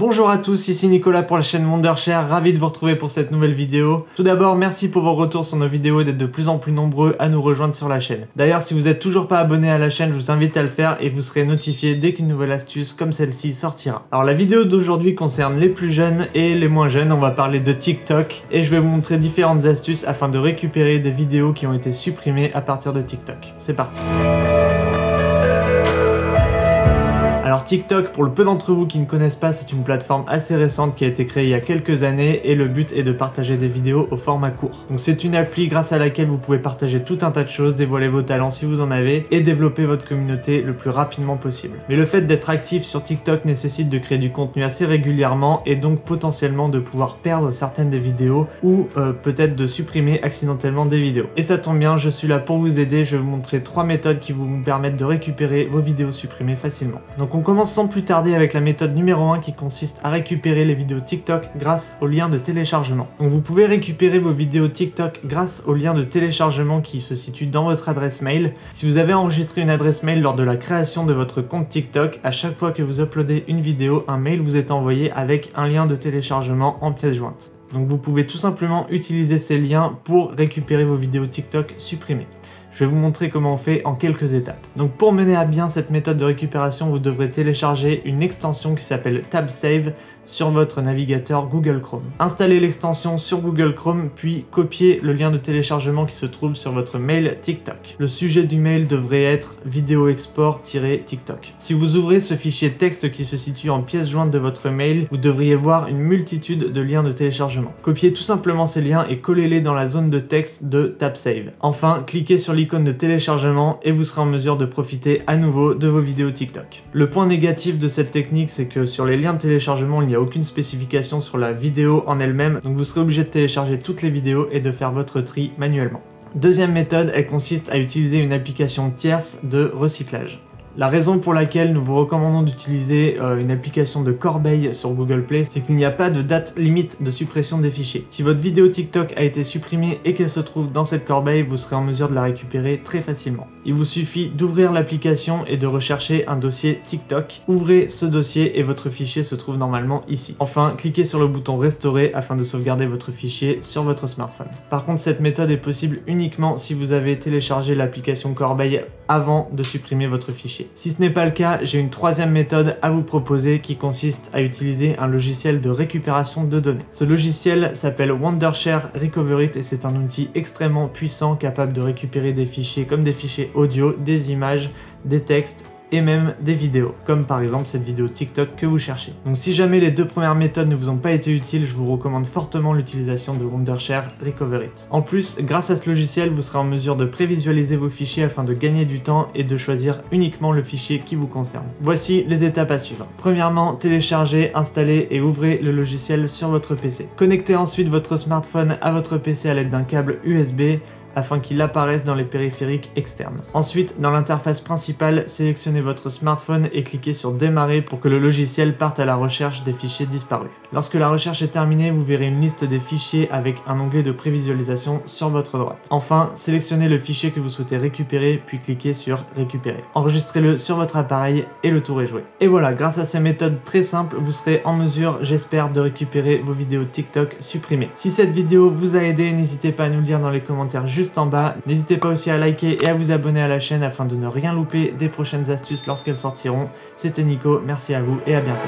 Bonjour à tous, ici Nicolas pour la chaîne Wondershare, ravi de vous retrouver pour cette nouvelle vidéo. Tout d'abord, merci pour vos retours sur nos vidéos et d'être de plus en plus nombreux à nous rejoindre sur la chaîne. D'ailleurs, si vous n'êtes toujours pas abonné à la chaîne, je vous invite à le faire et vous serez notifié dès qu'une nouvelle astuce comme celle-ci sortira. Alors la vidéo d'aujourd'hui concerne les plus jeunes et les moins jeunes, on va parler de TikTok et je vais vous montrer différentes astuces afin de récupérer des vidéos qui ont été supprimées à partir de TikTok. C'est parti. Alors TikTok, pour le peu d'entre vous qui ne connaissent pas, c'est une plateforme assez récente qui a été créée il y a quelques années et le but est de partager des vidéos au format court. Donc c'est une appli grâce à laquelle vous pouvez partager tout un tas de choses, dévoiler vos talents si vous en avez et développer votre communauté le plus rapidement possible. Mais le fait d'être actif sur TikTok nécessite de créer du contenu assez régulièrement et donc potentiellement de pouvoir perdre certaines des vidéos ou peut-être de supprimer accidentellement des vidéos. Et ça tombe bien, je suis là pour vous aider, je vais vous montrer 3 méthodes qui vont vous permettre de récupérer vos vidéos supprimées facilement. Donc on commence sans plus tarder avec la méthode numéro 1 qui consiste à récupérer les vidéos TikTok grâce au lien de téléchargement. Donc vous pouvez récupérer vos vidéos TikTok grâce au lien de téléchargement qui se situe dans votre adresse mail. Si vous avez enregistré une adresse mail lors de la création de votre compte TikTok, à chaque fois que vous uploadez une vidéo, un mail vous est envoyé avec un lien de téléchargement en pièce jointe. Donc vous pouvez tout simplement utiliser ces liens pour récupérer vos vidéos TikTok supprimées. Je vais vous montrer comment on fait en quelques étapes. Donc pour mener à bien cette méthode de récupération, vous devrez télécharger une extension qui s'appelle TabSave sur votre navigateur Google Chrome. Installez l'extension sur Google Chrome, puis copiez le lien de téléchargement qui se trouve sur votre mail TikTok. Le sujet du mail devrait être vidéo export-TikTok. Si vous ouvrez ce fichier texte qui se situe en pièce jointe de votre mail, vous devriez voir une multitude de liens de téléchargement. Copiez tout simplement ces liens et collez-les dans la zone de texte de TabSave. Enfin, cliquez sur l'icône de téléchargement et vous serez en mesure de profiter à nouveau de vos vidéos TikTok. Le point négatif de cette technique, c'est que sur les liens de téléchargement, il n'y a aucune spécification sur la vidéo en elle-même, donc vous serez obligé de télécharger toutes les vidéos et de faire votre tri manuellement. Deuxième méthode, elle consiste à utiliser une application tierce de recyclage. La raison pour laquelle nous vous recommandons d'utiliser une application de corbeille sur Google Play, c'est qu'il n'y a pas de date limite de suppression des fichiers. Si votre vidéo TikTok a été supprimée et qu'elle se trouve dans cette corbeille, vous serez en mesure de la récupérer très facilement. Il vous suffit d'ouvrir l'application et de rechercher un dossier TikTok. Ouvrez ce dossier et votre fichier se trouve normalement ici. Enfin, cliquez sur le bouton restaurer afin de sauvegarder votre fichier sur votre smartphone. Par contre, cette méthode est possible uniquement si vous avez téléchargé l'application corbeille avant de supprimer votre fichier. Si ce n'est pas le cas, j'ai une troisième méthode à vous proposer qui consiste à utiliser un logiciel de récupération de données. Ce logiciel s'appelle Wondershare Recover It et c'est un outil extrêmement puissant capable de récupérer des fichiers comme des fichiers audio, des images, des textes et même des vidéos, comme par exemple cette vidéo TikTok que vous cherchez. Donc si jamais les deux premières méthodes ne vous ont pas été utiles, je vous recommande fortement l'utilisation de Wondershare Recover It. En plus, grâce à ce logiciel, vous serez en mesure de prévisualiser vos fichiers afin de gagner du temps et de choisir uniquement le fichier qui vous concerne. Voici les étapes à suivre. Premièrement, téléchargez, installez et ouvrez le logiciel sur votre PC. Connectez ensuite votre smartphone à votre PC à l'aide d'un câble USB afin qu'il apparaisse dans les périphériques externes. Ensuite, dans l'interface principale, sélectionnez votre smartphone et cliquez sur démarrer pour que le logiciel parte à la recherche des fichiers disparus. Lorsque la recherche est terminée, vous verrez une liste des fichiers avec un onglet de prévisualisation sur votre droite. Enfin, sélectionnez le fichier que vous souhaitez récupérer, puis cliquez sur récupérer. Enregistrez-le sur votre appareil et le tour est joué. Et voilà, grâce à ces méthodes très simples, vous serez en mesure, j'espère, de récupérer vos vidéos TikTok supprimées. Si cette vidéo vous a aidé, n'hésitez pas à nous le dire dans les commentaires juste en bas. N'hésitez pas aussi à liker et à vous abonner à la chaîne afin de ne rien louper des prochaines astuces lorsqu'elles sortiront. C'était Nico, merci à vous et à bientôt.